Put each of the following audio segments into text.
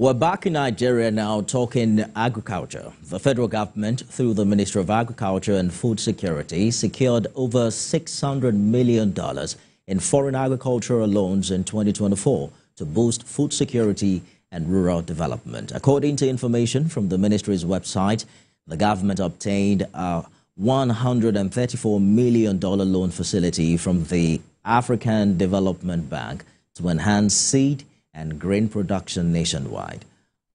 We're back in Nigeria now talking agriculture. The federal government, through the Ministry of Agriculture and Food Security, secured over $600 million in foreign agricultural loans in 2024 to boost food security and rural development. According to information from the ministry's website, the government obtained a $134 million loan facility from the African Development Bank to enhance seed and grain production nationwide.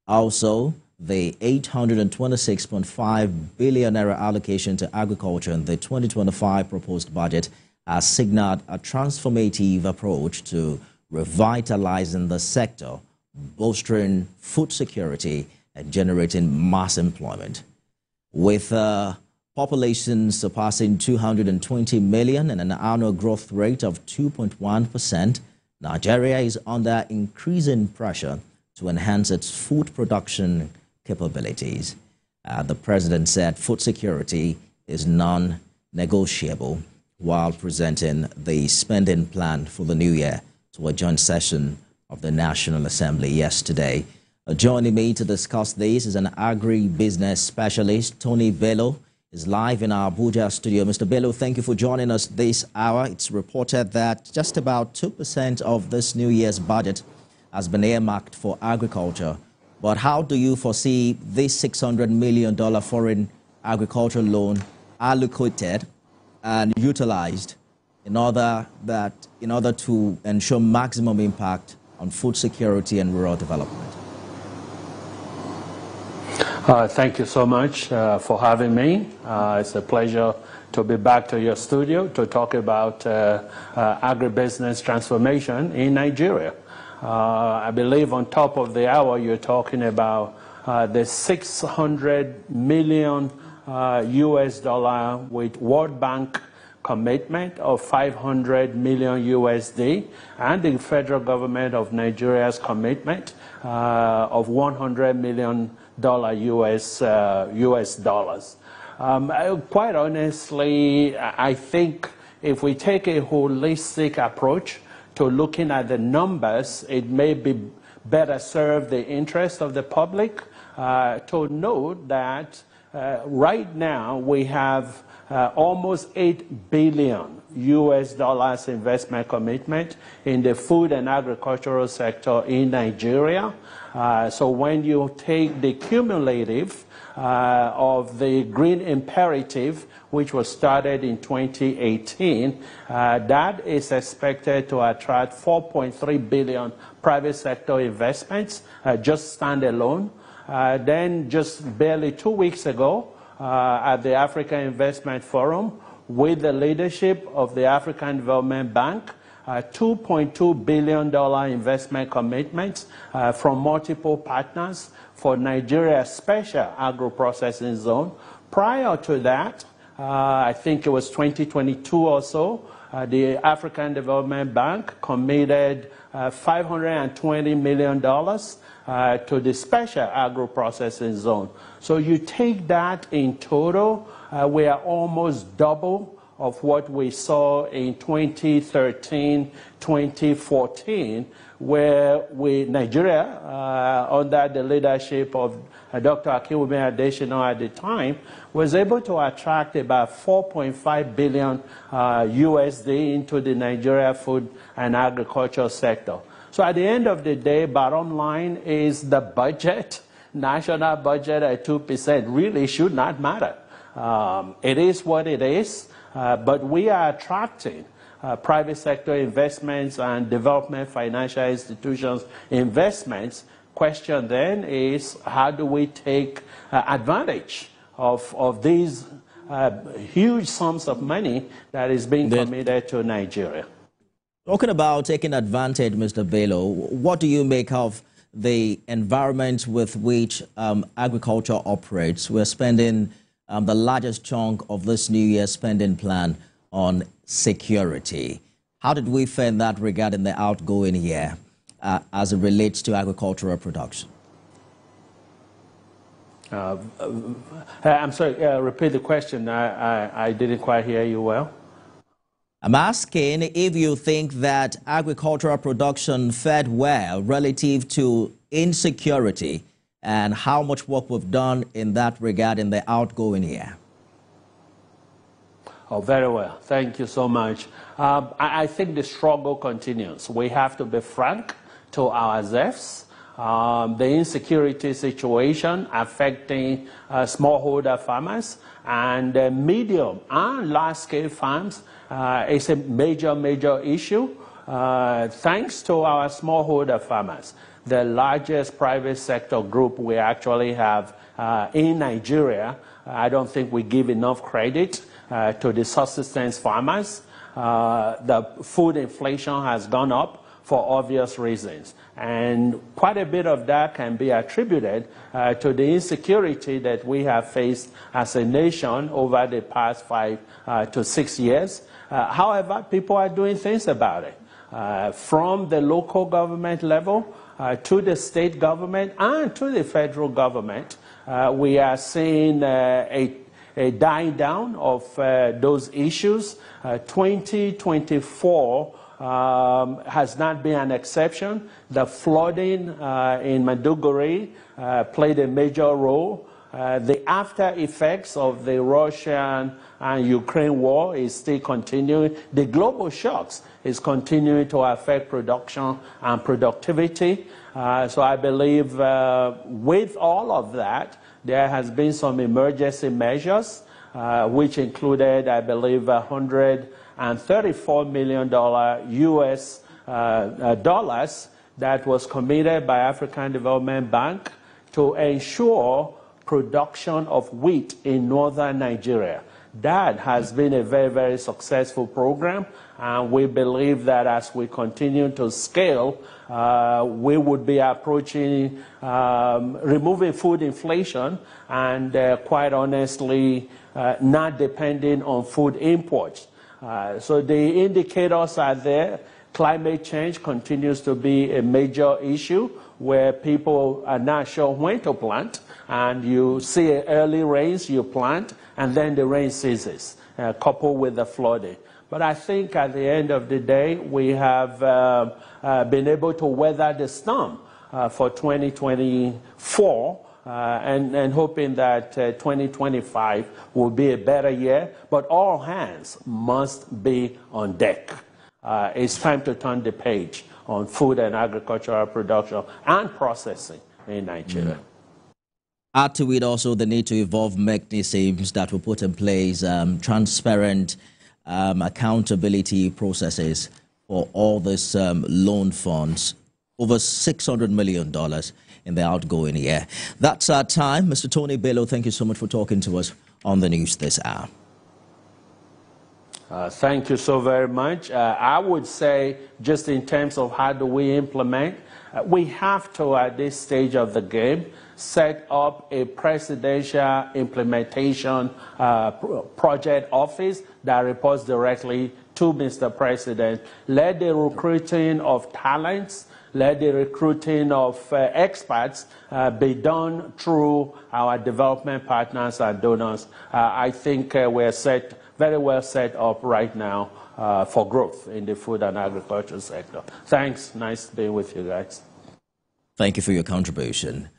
Also, the 826.5 billion naira allocation to agriculture in the 2025 proposed budget has signaled a transformative approach to revitalizing the sector, bolstering food security and generating mass employment. With a population surpassing 220 million and an annual growth rate of 2.1%, Nigeria is under increasing pressure to enhance its food production capabilities. The president said food security is non-negotiable while presenting the spending plan for the new year to a joint session of the National Assembly yesterday. Joining me to discuss this is an agri-business specialist, Tony Bello. Is live in our Abuja studio. Mr. Bello, thank you for joining us this hour. It's reported that just about 2% of this New Year's budget has been earmarked for agriculture. But how do you foresee this $600 million foreign agricultural loan allocated and utilized in order to ensure maximum impact on food security and rural development? Thank you so much for having me. It's a pleasure to be back to your studio to talk about agribusiness transformation in Nigeria. I believe on top of the hour you're talking about the $600 million US dollar with World Bank commitment of 500 million USD and the federal government of Nigeria's commitment of 100 million US dollars. Quite honestly, I think if we take a holistic approach to looking at the numbers, it may be better serve the interest of the public to note that right now we have almost 8 billion US dollars investment commitment in the food and agricultural sector in Nigeria. So when you take the cumulative of the green imperative, which was started in 2018, that is expected to attract 4.3 billion private sector investments, just standalone. Then just barely 2 weeks ago, at the African Investment Forum, with the leadership of the African Development Bank, $2.2 billion investment commitments from multiple partners for Nigeria's special agro-processing zone. Prior to that, I think it was 2022 or so, the African Development Bank committed $520 million to the special agro-processing zone. So you take that in total, we are almost double of what we saw in 2013, 2014, where Nigeria, under the leadership of Dr. Akiwumi Adesina at the time, was able to attract about 4.5 billion USD into the Nigeria food and agriculture sector. So at the end of the day, bottom line is the budget, national budget at 2% really should not matter. It is what it is, but we are attracting private sector investments and development financial institutions investments. Question then is, how do we take advantage of these huge sums of money that is being committed to Nigeria? Talking about taking advantage, Mr. Bello, what do you make of the environment with which agriculture operates? We're spending the largest chunk of this New Year spending plan on security. How did we find that regarding the outgoing year as it relates to agricultural production? I'm sorry, repeat the question. I didn't quite hear you well. I'm asking if you think that agricultural production fared well relative to insecurity and how much work we've done in that regard in the outgoing year? Oh, very well. Thank you so much. I think the struggle continues. We have to be frank to ourselves. The insecurity situation affecting smallholder farmers and medium and large-scale farms is a major issue. Thanks to our smallholder farmers, the largest private sector group we actually have in Nigeria, I don't think we give enough credit to the subsistence farmers. The food inflation has gone up for obvious reasons. And quite a bit of that can be attributed to the insecurity that we have faced as a nation over the past 5 to 6 years. However, people are doing things about it. From the local government level to the state government and to the federal government, we are seeing a dying down of those issues. 2024 has not been an exception. The flooding in Maiduguri played a major role. The after effects of the Russian and Ukraine war is still continuing. The global shocks is continuing to affect production and productivity. So I believe with all of that, there has been some emergency measures, which included, I believe, $134 million US dollars that was committed by African Development Bank to ensure production of wheat in northern Nigeria. That has been a very successful program, and we believe that as we continue to scale, we would be approaching removing food inflation and quite honestly not depending on food imports. So the indicators are there. Climate change continues to be a major issue where people are not sure when to plant, and you see early rains, you plant, and then the rain ceases, coupled with the flooding. But I think at the end of the day, we have been able to weather the storm for 2024, and hoping that 2025 will be a better year. But all hands must be on deck. It's time to turn the page on food and agricultural production and processing in Nigeria. Add to it also the need to evolve mechanisms that will put in place transparent accountability processes for all these loan funds, over $600 million in the outgoing year. That's our time. Mr. Tony Bello, thank you so much for talking to us on the news this hour. Thank you so very much. I would say, just in terms of how do we implement, we have to, at this stage of the game, set up a presidential implementation project office that reports directly to Mr. President. Let the recruiting of talents, let the recruiting of experts be done through our development partners and donors. I think we're very well set up right now for growth in the food and agriculture sector. Thanks. Nice being with you guys. Thank you for your contribution.